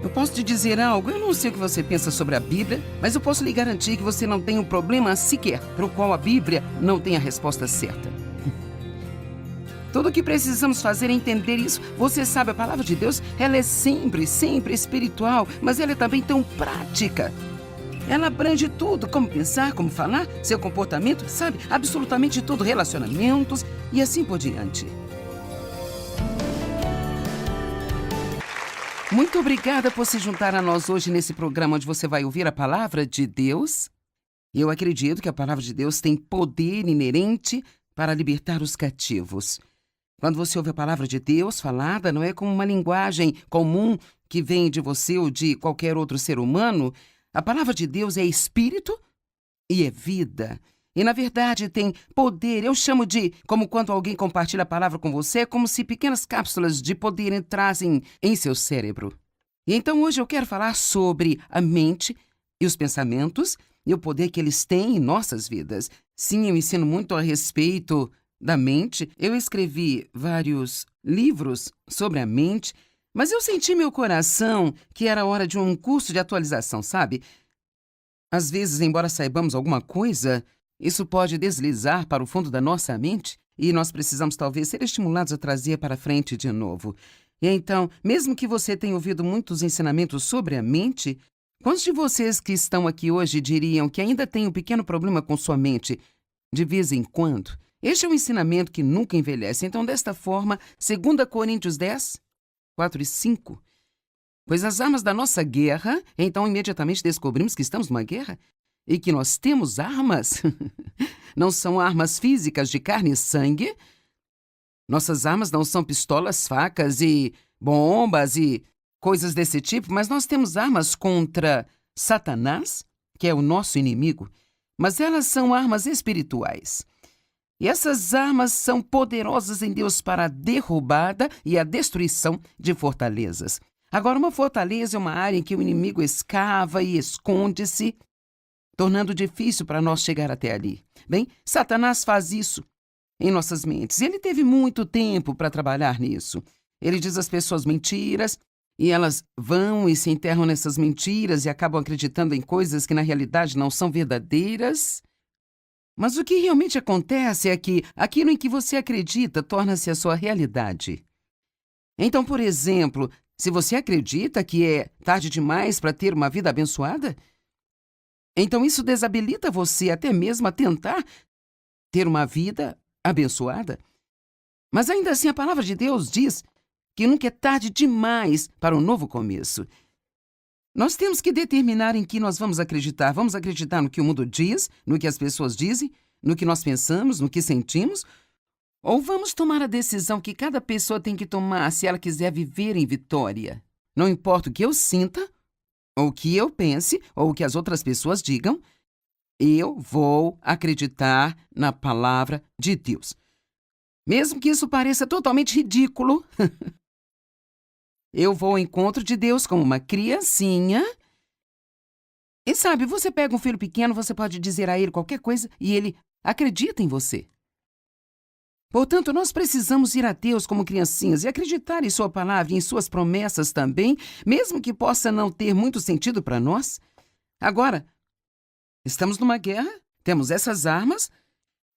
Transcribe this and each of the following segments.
Eu posso te dizer algo, eu não sei o que você pensa sobre a Bíblia, mas eu posso lhe garantir que você não tem um problema sequer para o qual a Bíblia não tem a resposta certa. Tudo o que precisamos fazer é entender isso. Você sabe, a palavra de Deus, ela é sempre espiritual, mas ela é também tão prática. Ela abrange tudo, como pensar, como falar, seu comportamento, sabe? Absolutamente tudo, relacionamentos e assim por diante. Muito obrigada por se juntar a nós hoje nesse programa onde você vai ouvir a palavra de Deus. Eu acredito que a palavra de Deus tem poder inerente para libertar os cativos. Quando você ouve a palavra de Deus falada, não é como uma linguagem comum que vem de você ou de qualquer outro ser humano. A palavra de Deus é espírito e é vida. E, na verdade, tem poder. Eu chamo de, como quando alguém compartilha a palavra com você, é como se pequenas cápsulas de poder entrassem em seu cérebro. E então, hoje eu quero falar sobre a mente e os pensamentos e o poder que eles têm em nossas vidas. Sim, eu ensino muito a respeito da mente. Eu escrevi vários livros sobre a mente, mas eu senti em meu coração que era hora de um curso de atualização, sabe? Às vezes, embora saibamos alguma coisa, isso pode deslizar para o fundo da nossa mente e nós precisamos talvez ser estimulados a trazer para frente de novo. E então, mesmo que você tenha ouvido muitos ensinamentos sobre a mente, quantos de vocês que estão aqui hoje diriam que ainda tem um pequeno problema com sua mente de vez em quando? Este é um ensinamento que nunca envelhece. Então, desta forma, 2 Coríntios 10, 4 e 5. Pois as armas da nossa guerra, então imediatamente descobrimos que estamos numa guerra e que nós temos armas. Não são armas físicas de carne e sangue. Nossas armas não são pistolas, facas e bombas e coisas desse tipo, mas nós temos armas contra Satanás, que é o nosso inimigo, mas elas são armas espirituais. E essas armas são poderosas em Deus para a derrubada e a destruição de fortalezas. Agora, uma fortaleza é uma área em que o inimigo escava e esconde-se, tornando difícil para nós chegar até ali. Bem, Satanás faz isso em nossas mentes. Ele teve muito tempo para trabalhar nisso. Ele diz às pessoas mentiras, e elas vão e se enterram nessas mentiras e acabam acreditando em coisas que na realidade não são verdadeiras. Mas o que realmente acontece é que aquilo em que você acredita torna-se a sua realidade. Então, por exemplo, se você acredita que é tarde demais para ter uma vida abençoada, então isso desabilita você até mesmo a tentar ter uma vida abençoada. Mas ainda assim a palavra de Deus diz que nunca é tarde demais para um novo começo. Nós temos que determinar em que nós vamos acreditar. Vamos acreditar no que o mundo diz, no que as pessoas dizem, no que nós pensamos, no que sentimos? Ou vamos tomar a decisão que cada pessoa tem que tomar se ela quiser viver em vitória? Não importa o que eu sinta, ou o que eu pense, ou o que as outras pessoas digam, eu vou acreditar na palavra de Deus. Mesmo que isso pareça totalmente ridículo, eu vou ao encontro de Deus como uma criancinha. E sabe, você pega um filho pequeno, você pode dizer a ele qualquer coisa e ele acredita em você. Portanto, nós precisamos ir a Deus como criancinhas e acreditar em sua palavra e em suas promessas também, mesmo que possa não ter muito sentido para nós. Agora, estamos numa guerra, temos essas armas.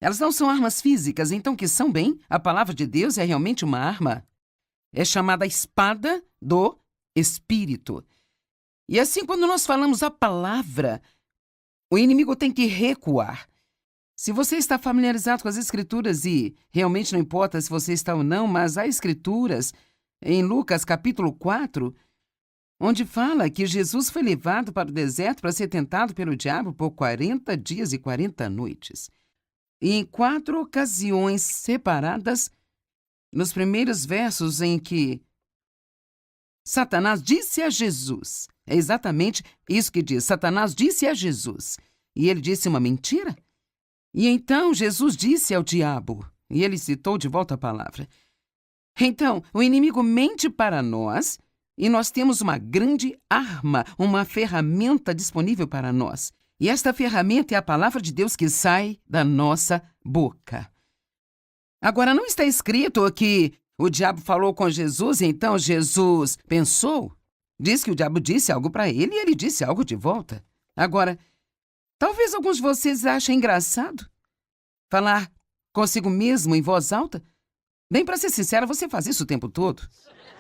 Elas não são armas físicas, então que são bem. A palavra de Deus é realmente uma arma. É chamada espada do Espírito. E assim, quando nós falamos a palavra, o inimigo tem que recuar. Se você está familiarizado com as Escrituras, e realmente não importa se você está ou não, mas há Escrituras em Lucas capítulo 4, onde fala que Jesus foi levado para o deserto para ser tentado pelo diabo por 40 dias e 40 noites. E em 4 ocasiões separadas, nos primeiros versos em que Satanás disse a Jesus, é exatamente isso que diz, Satanás disse a Jesus, e ele disse uma mentira? E então Jesus disse ao diabo, e ele citou de volta a palavra. Então, o inimigo mente para nós, e nós temos uma grande arma, uma ferramenta disponível para nós. E esta ferramenta é a palavra de Deus que sai da nossa boca. Agora, não está escrito que o diabo falou com Jesus e então Jesus pensou? Diz que o diabo disse algo para ele e ele disse algo de volta. Agora, talvez alguns de vocês achem engraçado falar consigo mesmo em voz alta. Bem, para ser sincera, você faz isso o tempo todo.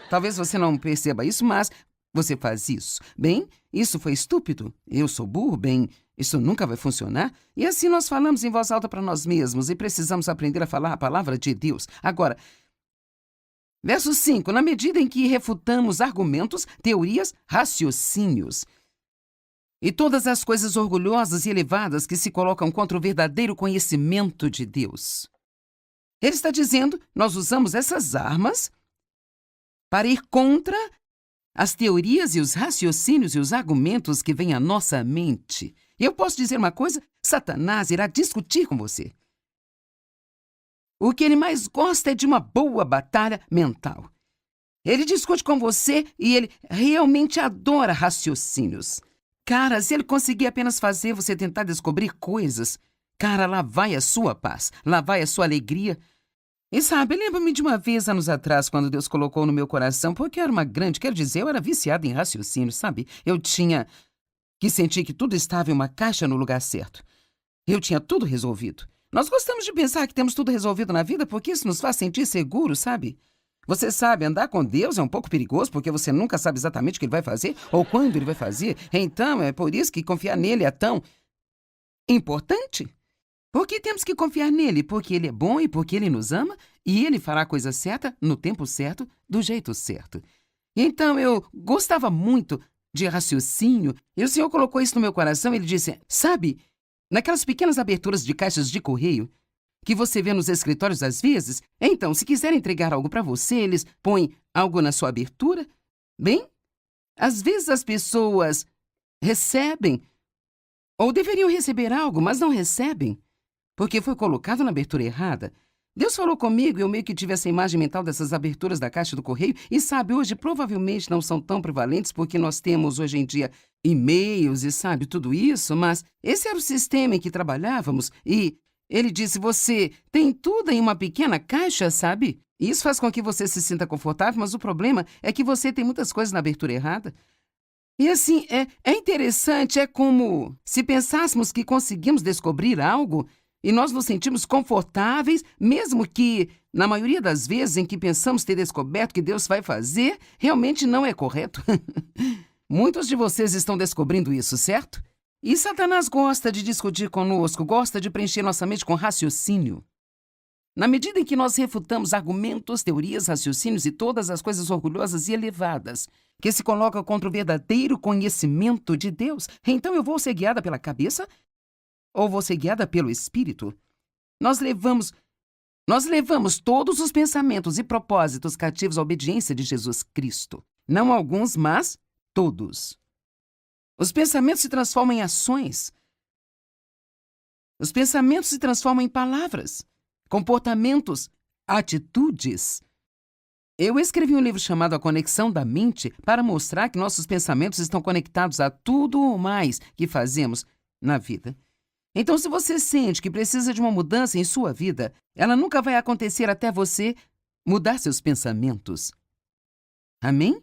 Talvez você não perceba isso, mas você faz isso. Bem, isso foi estúpido. Eu sou burro. Bem, isso nunca vai funcionar. E assim nós falamos em voz alta para nós mesmos e precisamos aprender a falar a palavra de Deus. Agora, verso 5. Na medida em que refutamos argumentos, teorias, raciocínios e todas as coisas orgulhosas e elevadas que se colocam contra o verdadeiro conhecimento de Deus. Ele está dizendo, nós usamos essas armas para ir contra as teorias e os raciocínios e os argumentos que vêm à nossa mente. Eu posso dizer uma coisa? Satanás irá discutir com você. O que ele mais gosta é de uma boa batalha mental. Ele discute com você e ele realmente adora raciocínios. Cara, se ele conseguir apenas fazer você tentar descobrir coisas, cara, lá vai a sua paz, lá vai a sua alegria. E sabe, lembro-me de uma vez, anos atrás, quando Deus colocou no meu coração, porque eu era uma grande, quero dizer, eu era viciada em raciocínio, sabe? Eu tinha que sentir que tudo estava em uma caixa no lugar certo. Eu tinha tudo resolvido. Nós gostamos de pensar que temos tudo resolvido na vida porque isso nos faz sentir seguros, sabe? Você sabe, andar com Deus é um pouco perigoso porque você nunca sabe exatamente o que ele vai fazer ou quando ele vai fazer. Então, é por isso que confiar nele é tão importante. Porque temos que confiar nele, porque ele é bom e porque ele nos ama e ele fará a coisa certa, no tempo certo, do jeito certo. Então, eu gostava muito de raciocínio e o Senhor colocou isso no meu coração. Ele disse, sabe, naquelas pequenas aberturas de caixas de correio que você vê nos escritórios às vezes, então, se quiser entregar algo para você, eles põem algo na sua abertura. Bem, às vezes as pessoas recebem ou deveriam receber algo, mas não recebem, porque foi colocado na abertura errada. Deus falou comigo e eu meio que tive essa imagem mental dessas aberturas da caixa do correio e sabe, hoje provavelmente não são tão prevalentes porque nós temos hoje em dia e-mails e sabe, tudo isso, mas esse era o sistema em que trabalhávamos e ele disse, você tem tudo em uma pequena caixa, sabe? Isso faz com que você se sinta confortável, mas o problema é que você tem muitas coisas na abertura errada. E assim, é interessante, é como se pensássemos que conseguimos descobrir algo e nós nos sentimos confortáveis, mesmo que, na maioria das vezes em que pensamos ter descoberto o que Deus vai fazer, realmente não é correto. Muitos de vocês estão descobrindo isso, certo? E Satanás gosta de discutir conosco, gosta de preencher nossa mente com raciocínio. Na medida em que nós refutamos argumentos, teorias, raciocínios e todas as coisas orgulhosas e elevadas que se colocam contra o verdadeiro conhecimento de Deus, então eu vou ser guiada pela cabeça ou vou ser guiada pelo Espírito? Nós levamos todos os pensamentos e propósitos cativos à obediência de Jesus Cristo. Não alguns, mas todos. Os pensamentos se transformam em ações. Os pensamentos se transformam em palavras, comportamentos, atitudes. Eu escrevi um livro chamado A Conexão da Mente para mostrar que nossos pensamentos estão conectados a tudo ou mais que fazemos na vida. Então, se você sente que precisa de uma mudança em sua vida, ela nunca vai acontecer até você mudar seus pensamentos. Amém?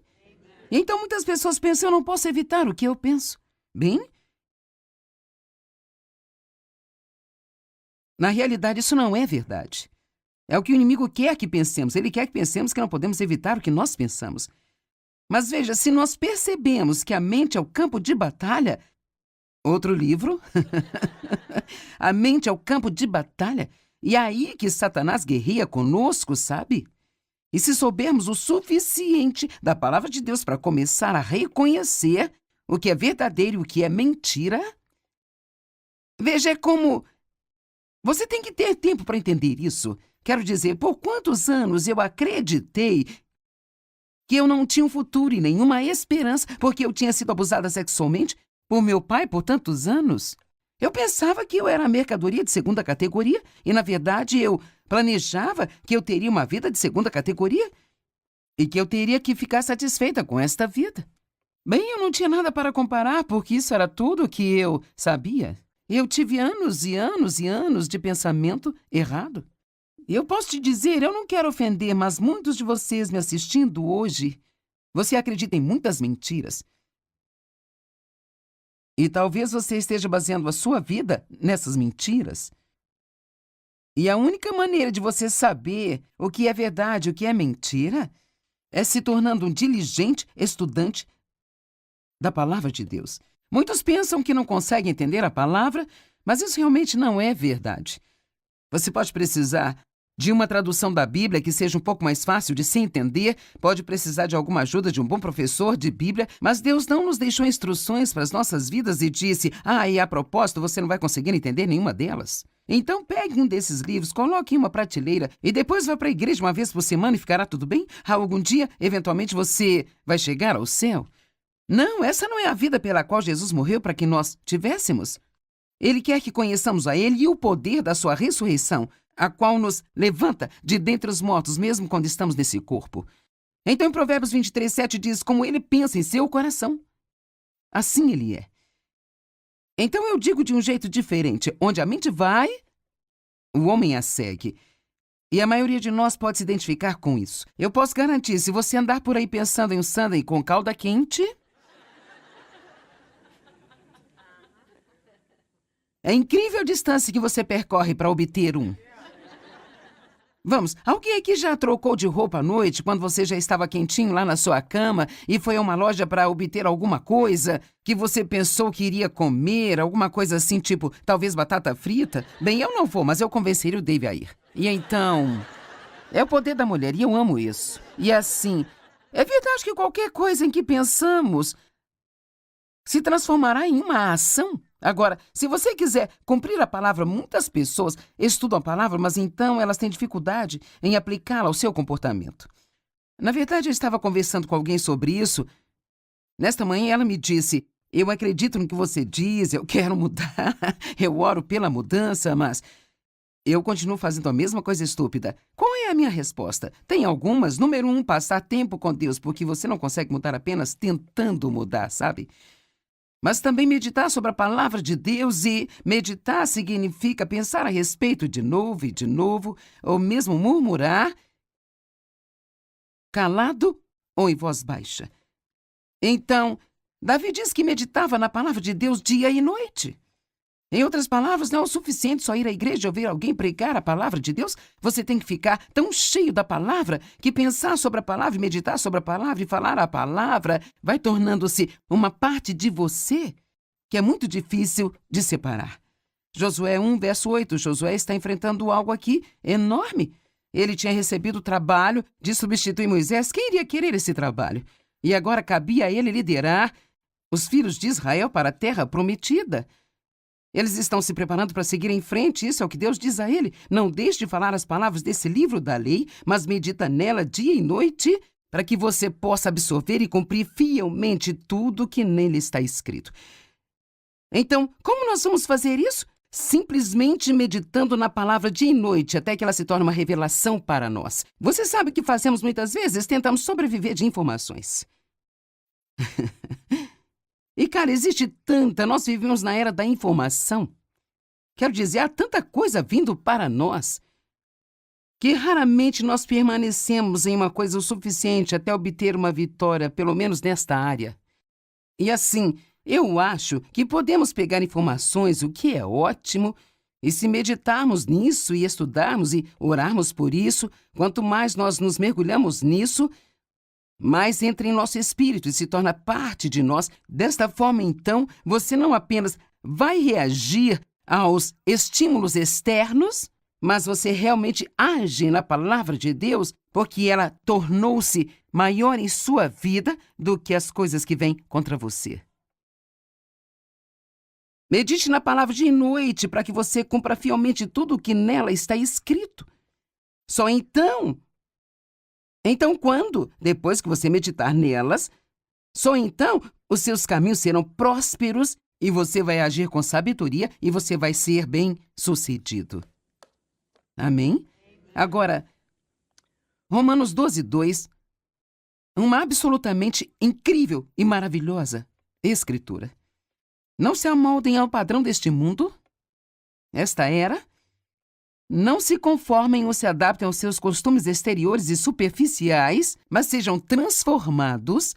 Então, muitas pessoas pensam, eu não posso evitar o que eu penso. Bem, na realidade, isso não é verdade. É o que o inimigo quer que pensemos. Ele quer que pensemos que não podemos evitar o que nós pensamos. Mas veja, se nós percebemos que a mente é o campo de batalha, outro livro, a mente é o campo de batalha, e é aí que Satanás guerreia conosco, sabe? E se soubermos o suficiente da palavra de Deus para começar a reconhecer o que é verdadeiro e o que é mentira, veja, é como... Você tem que ter tempo para entender isso. Quero dizer, por quantos anos eu acreditei que eu não tinha um futuro e nenhuma esperança porque eu tinha sido abusada sexualmente por meu pai por tantos anos? Eu pensava que eu era mercadoria de segunda categoria e, na verdade, eu planejava que eu teria uma vida de segunda categoria e que eu teria que ficar satisfeita com esta vida. Bem, eu não tinha nada para comparar porque isso era tudo que eu sabia. Eu tive anos e anos e anos de pensamento errado. E eu posso te dizer, eu não quero ofender, mas muitos de vocês me assistindo hoje, Você acredita em muitas mentiras. E talvez você esteja baseando a sua vida nessas mentiras. E a única maneira de você saber o que é verdade e o que é mentira é se tornando um diligente estudante da palavra de Deus. Muitos pensam que não conseguem entender a palavra, mas isso realmente não é verdade. Você pode precisar de uma tradução da Bíblia que seja um pouco mais fácil de se entender, pode precisar de alguma ajuda de um bom professor de Bíblia, mas Deus não nos deixou instruções para as nossas vidas e disse, e a propósito, você não vai conseguir entender nenhuma delas. Então pegue um desses livros, coloque em uma prateleira e depois vá para a igreja uma vez por semana e ficará tudo bem? Algum dia, eventualmente, você vai chegar ao céu? Não, essa não é a vida pela qual Jesus morreu para que nós tivéssemos. Ele quer que conheçamos a Ele e o poder da sua ressurreição, a qual nos levanta de dentre os mortos, mesmo quando estamos nesse corpo. Então, em Provérbios 23:7 diz, como ele pensa em seu coração, assim ele é. Então, eu digo de um jeito diferente, onde a mente vai, o homem a segue. E a maioria de nós pode se identificar com isso. Eu posso garantir, se você andar por aí pensando em um sundae com calda quente, é incrível a distância que você percorre para obter um. Vamos, alguém aqui já trocou de roupa à noite quando você já estava quentinho lá na sua cama e foi a uma loja para obter alguma coisa que você pensou que iria comer, alguma coisa assim, tipo, talvez batata frita? Bem, eu não vou, mas eu convenceria o Dave a ir. E então, é o poder da mulher e eu amo isso. E assim, é verdade que qualquer coisa em que pensamos se transformará em uma ação. Agora, se você quiser cumprir a palavra, muitas pessoas estudam a palavra, mas então elas têm dificuldade em aplicá-la ao seu comportamento. Na verdade, eu estava conversando com alguém sobre isso. Nesta manhã, ela me disse, eu acredito no que você diz, eu quero mudar, eu oro pela mudança, mas eu continuo fazendo a mesma coisa estúpida. Qual é a minha resposta? Tem algumas. Número 1, passar tempo com Deus, porque você não consegue mudar apenas tentando mudar, sabe? Mas também meditar sobre a palavra de Deus e meditar significa pensar a respeito de novo e de novo, ou mesmo murmurar, calado ou em voz baixa. Então, Davi diz que meditava na palavra de Deus dia e noite. Em outras palavras, não é o suficiente só ir à igreja e ouvir alguém pregar a palavra de Deus. Você tem que ficar tão cheio da palavra que pensar sobre a palavra, meditar sobre a palavra e falar a palavra vai tornando-se uma parte de você que é muito difícil de separar. Josué 1, verso 8. Josué está enfrentando algo aqui enorme. Ele tinha recebido o trabalho de substituir Moisés. Quem iria querer esse trabalho? E agora cabia a ele liderar os filhos de Israel para a terra prometida. Eles estão se preparando para seguir em frente, isso é o que Deus diz a ele. Não deixe de falar as palavras desse livro da lei, mas medita nela dia e noite, para que você possa absorver e cumprir fielmente tudo que nele está escrito. Então, como nós vamos fazer isso? Simplesmente meditando na palavra dia e noite, até que ela se torne uma revelação para nós. Você sabe o que fazemos muitas vezes? Tentamos sobreviver de informações. E, cara, existe tanta, nós vivemos na era da informação. Quero dizer, há tanta coisa vindo para nós, que raramente nós permanecemos em uma coisa o suficiente até obter uma vitória, pelo menos nesta área. E assim, eu acho que podemos pegar informações, o que é ótimo, e se meditarmos nisso e estudarmos e orarmos por isso, quanto mais nós nos mergulhamos nisso, mais entra em nosso espírito e se torna parte de nós. Desta forma, então, você não apenas vai reagir aos estímulos externos, mas você realmente age na palavra de Deus, porque ela tornou-se maior em sua vida do que as coisas que vêm contra você. Medite na palavra de noite para que você cumpra fielmente tudo o que nela está escrito. Só então, quando, depois que você meditar nelas, só então os seus caminhos serão prósperos e você vai agir com sabedoria e você vai ser bem-sucedido. Amém? Agora, Romanos 12:2, uma absolutamente incrível e maravilhosa escritura. Não se amoldem ao padrão deste mundo, esta era, Não se conformem ou se adaptem aos seus costumes exteriores e superficiais, mas sejam transformados,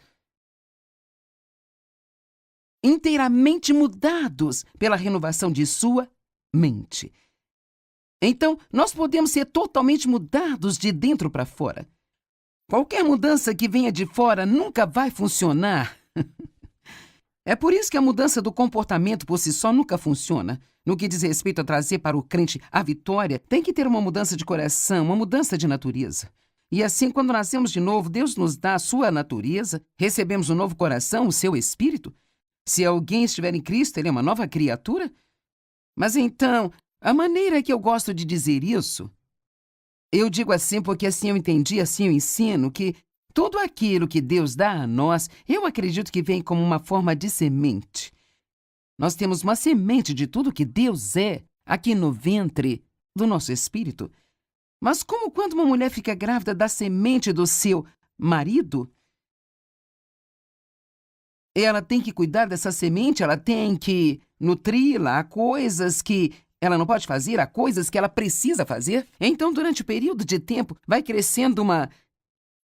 inteiramente mudados pela renovação de sua mente. Então, nós podemos ser totalmente mudados de dentro para fora. Qualquer mudança que venha de fora nunca vai funcionar. É por isso que a mudança do comportamento por si só nunca funciona. No que diz respeito a trazer para o crente a vitória, tem que ter uma mudança de coração, uma mudança de natureza. E assim, quando nascemos de novo, Deus nos dá a sua natureza, recebemos um novo coração, o seu espírito. Se alguém estiver em Cristo, ele é uma nova criatura. Mas então, a maneira que eu gosto de dizer isso, eu digo assim porque assim eu entendi, assim eu ensino, que tudo aquilo que Deus dá a nós, eu acredito que vem como uma forma de semente. Nós temos uma semente de tudo que Deus é aqui no ventre do nosso espírito. Mas como quando uma mulher fica grávida da semente do seu marido, ela tem que cuidar dessa semente, ela tem que nutri-la, há coisas que ela não pode fazer, há coisas que ela precisa fazer. Então, durante o período de tempo, vai crescendo uma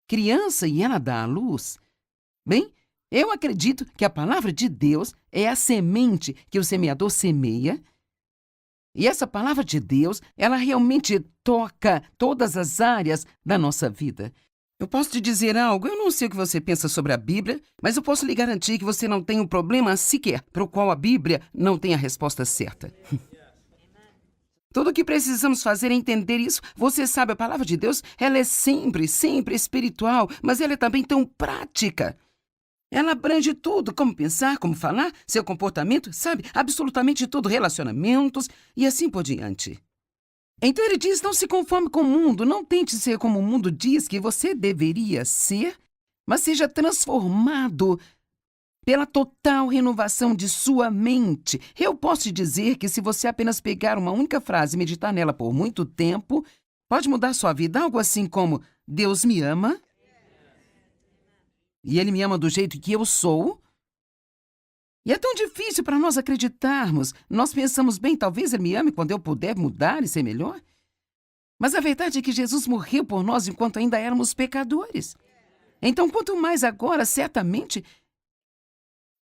criança e ela dá à luz. Bem, eu acredito que a palavra de Deus é a semente que o semeador semeia. E essa palavra de Deus, ela realmente toca todas as áreas da nossa vida. Eu posso te dizer algo, eu não sei o que você pensa sobre a Bíblia, mas eu posso lhe garantir que você não tem um problema sequer para o qual a Bíblia não tem a resposta certa. Tudo o que precisamos fazer é entender isso. Você sabe, a palavra de Deus, ela é sempre espiritual, mas ela é também tão prática. Ela abrange tudo, como pensar, como falar, seu comportamento, sabe? Absolutamente tudo, relacionamentos e assim por diante. Então ele diz, não se conforme com o mundo, não tente ser como o mundo diz que você deveria ser, mas seja transformado pela total renovação de sua mente. Eu posso te dizer que se você apenas pegar uma única frase e meditar nela por muito tempo, pode mudar sua vida, algo assim como, Deus me ama, e Ele me ama do jeito que eu sou. E é tão difícil para nós acreditarmos. Nós pensamos, bem, talvez Ele me ame quando eu puder mudar e ser melhor. Mas a verdade é que Jesus morreu por nós enquanto ainda éramos pecadores. Então, quanto mais agora, certamente,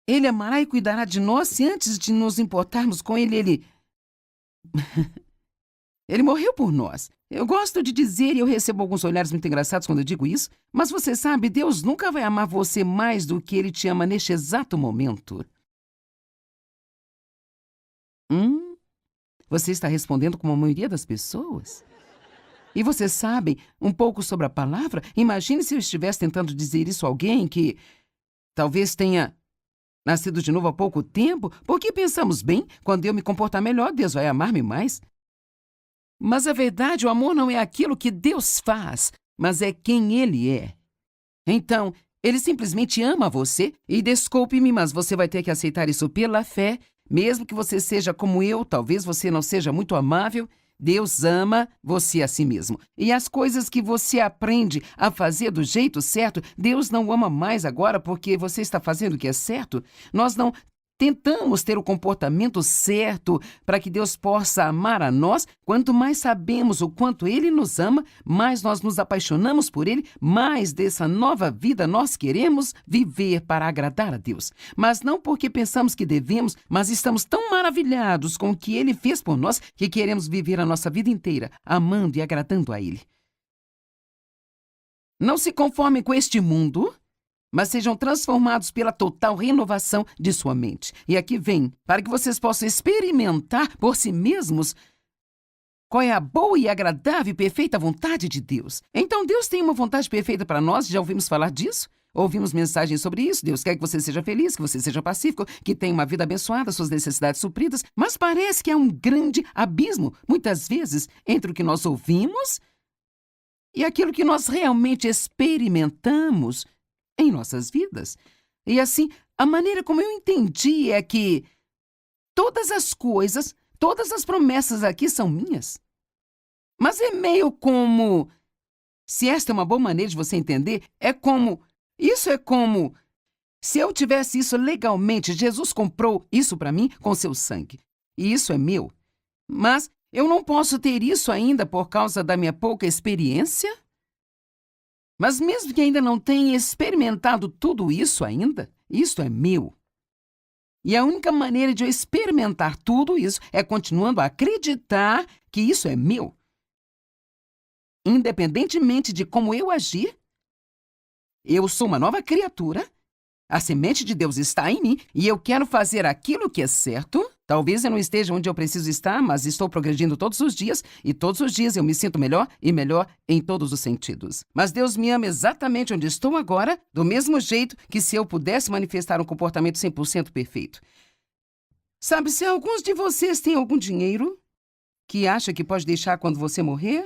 Ele amará e cuidará de nós se antes de nos importarmos com Ele, Ele morreu por nós. Eu gosto de dizer, e eu recebo alguns olhares muito engraçados quando eu digo isso, mas você sabe, Deus nunca vai amar você mais do que Ele te ama neste exato momento. Você está respondendo como a maioria das pessoas? E você sabe um pouco sobre a palavra? Imagine se eu estivesse tentando dizer isso a alguém que talvez tenha nascido de novo há pouco tempo, porque pensamos, bem, quando eu me comportar melhor, Deus vai amar-me mais. Mas a verdade, o amor não é aquilo que Deus faz, mas é quem Ele é. Então, Ele simplesmente ama você e desculpe-me, mas você vai ter que aceitar isso pela fé, mesmo que você seja como eu, talvez você não seja muito amável, Deus ama você a si mesmo. E as coisas que você aprende a fazer do jeito certo, Deus não ama mais agora porque você está fazendo o que é certo. Nós não tentamos ter o comportamento certo para que Deus possa amar a nós. Quanto mais sabemos o quanto Ele nos ama, mais nós nos apaixonamos por Ele, mais dessa nova vida nós queremos viver para agradar a Deus. Mas não porque pensamos que devemos, mas estamos tão maravilhados com o que Ele fez por nós que queremos viver a nossa vida inteira amando e agradando a Ele. Não se conformem com este mundo, mas sejam transformados pela total renovação de sua mente. E aqui vem, para que vocês possam experimentar por si mesmos qual é a boa e agradável e perfeita vontade de Deus. Então, Deus tem uma vontade perfeita para nós, já ouvimos falar disso? Ouvimos mensagens sobre isso. Deus quer que você seja feliz, que você seja pacífico, que tenha uma vida abençoada, suas necessidades supridas, mas parece que há um grande abismo, muitas vezes, entre o que nós ouvimos e aquilo que nós realmente experimentamos em nossas vidas. E assim, a maneira como eu entendi é que todas as coisas, todas as promessas aqui são minhas. Mas é meio como, se esta é uma boa maneira de você entender, isso é como, se eu tivesse isso legalmente, Jesus comprou isso para mim com seu sangue. E isso é meu. Mas Eu não posso ter isso ainda por causa da minha pouca experiência? Mas mesmo que ainda não tenha experimentado tudo isso ainda, isso é meu. E a única maneira de eu experimentar tudo isso é continuando a acreditar que isso é meu. Independentemente de como eu agir, eu sou uma nova criatura, a semente de Deus está em mim e eu quero fazer aquilo que é certo. Talvez eu não esteja onde eu preciso estar, mas estou progredindo todos os dias e todos os dias eu me sinto melhor e melhor em todos os sentidos. Mas Deus me ama exatamente onde estou agora, do mesmo jeito que se eu pudesse manifestar um comportamento 100% perfeito. Sabe, se alguns de vocês têm algum dinheiro que acha que pode deixar quando você morrer,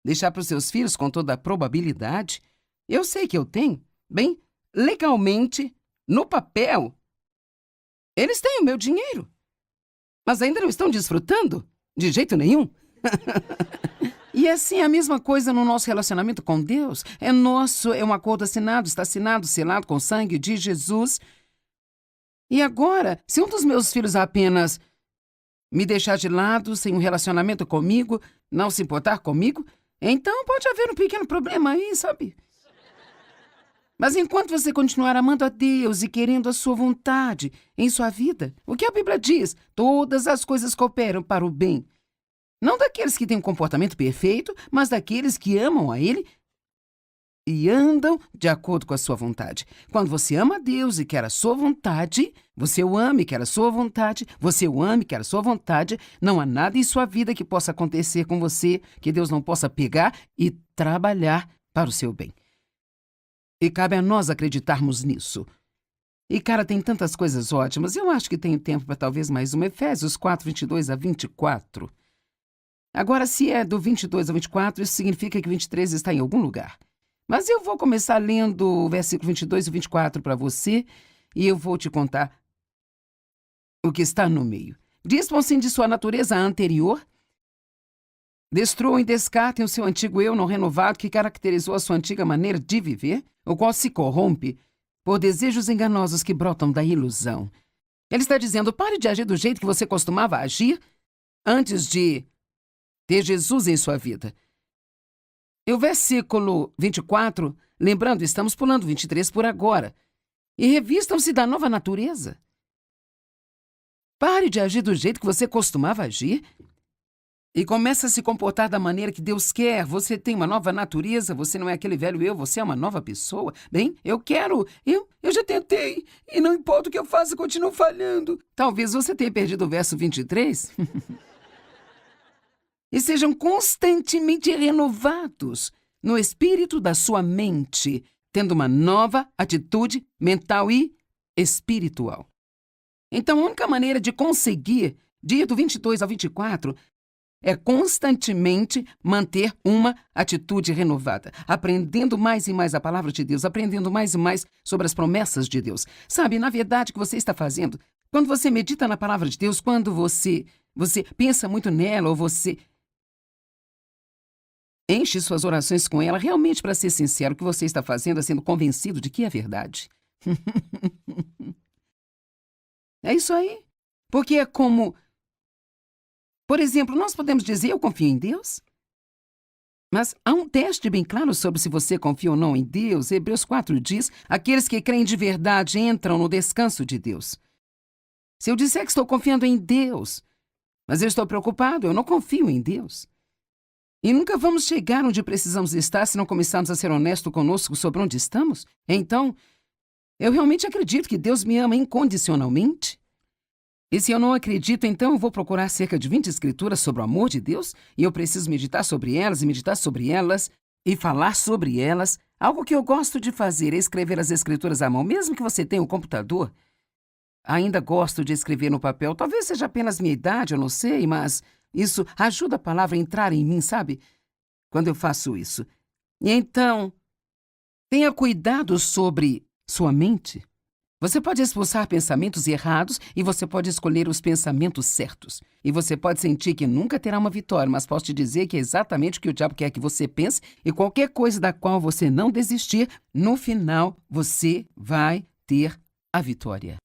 deixar para os seus filhos com toda a probabilidade, eu sei que eu tenho. Bem, legalmente, no papel, eles têm o meu dinheiro. Mas ainda não estão desfrutando? De jeito nenhum. E assim, a mesma coisa no nosso relacionamento com Deus. É nosso, é um acordo assinado, está assinado, selado com o sangue de Jesus. E agora, se um dos meus filhos apenas me deixar de lado, sem um relacionamento comigo, não se importar comigo, então pode haver um pequeno problema aí, sabe? Mas enquanto você continuar amando a Deus e querendo a sua vontade em sua vida, o que a Bíblia diz? Todas as coisas cooperam para o bem. Não daqueles que têm um comportamento perfeito, mas daqueles que amam a Ele e andam de acordo com a sua vontade. Quando você ama a Deus e quer a sua vontade, você o ama e quer a sua vontade, você o ama e quer a sua vontade, não há nada em sua vida que possa acontecer com você que Deus não possa pegar e trabalhar para o seu bem. E cabe a nós acreditarmos nisso. E, cara, tem tantas coisas ótimas. Eu acho que tenho tempo para talvez mais uma. Efésios 4, 22 a 24. Agora, se é do 22 ao 24, isso significa que 23 está em algum lugar. Mas eu vou começar lendo o versículo 22 e 24 para você e eu vou te contar o que está no meio. Dispõem-se de sua natureza anterior. Destruam e descartem o seu antigo eu não renovado que caracterizou a sua antiga maneira de viver, o qual se corrompe por desejos enganosos que brotam da ilusão. Ele está dizendo, pare de agir do jeito que você costumava agir antes de ter Jesus em sua vida. E o versículo 24, lembrando, estamos pulando 23 por agora, e revistam-se da nova natureza. Pare de agir do jeito que você costumava agir e comece a se comportar da maneira que Deus quer. Você tem uma nova natureza, você não é aquele velho eu, você é uma nova pessoa. Bem, eu já tentei, e não importa o que eu faça, continuo falhando. Talvez você tenha perdido o verso 23. E sejam constantemente renovados no espírito da sua mente, tendo uma nova atitude mental e espiritual. Então, a única maneira de conseguir, de ir do 22 ao 24, é constantemente manter uma atitude renovada, aprendendo mais e mais a palavra de Deus, aprendendo mais e mais sobre as promessas de Deus. Sabe, na verdade, o que você está fazendo, quando você medita na palavra de Deus, quando você pensa muito nela, ou você enche suas orações com ela, realmente, para ser sincero, o que você está fazendo é sendo convencido de que é verdade. É isso aí. Porque é como... Por exemplo, nós podemos dizer, eu confio em Deus? Mas há um teste bem claro sobre se você confia ou não em Deus. Hebreus 4 diz, aqueles que creem de verdade entram no descanso de Deus. Se eu disser que estou confiando em Deus, mas eu estou preocupado, eu não confio em Deus. E nunca vamos chegar onde precisamos estar se não começarmos a ser honestos conosco sobre onde estamos. Então, eu realmente acredito que Deus me ama incondicionalmente. E se eu não acredito, então eu vou procurar cerca de 20 escrituras sobre o amor de Deus e eu preciso meditar sobre elas e falar sobre elas. Algo que eu gosto de fazer é escrever as escrituras à mão. Mesmo que você tenha um computador, ainda gosto de escrever no papel. Talvez seja apenas minha idade, eu não sei, mas isso ajuda a palavra a entrar em mim, sabe? Quando eu faço isso. E então, tenha cuidado sobre sua mente. Você pode expulsar pensamentos errados e você pode escolher os pensamentos certos. E você pode sentir que nunca terá uma vitória, mas posso te dizer que é exatamente o que o diabo quer que você pense e qualquer coisa da qual você não desistir, no final você vai ter a vitória.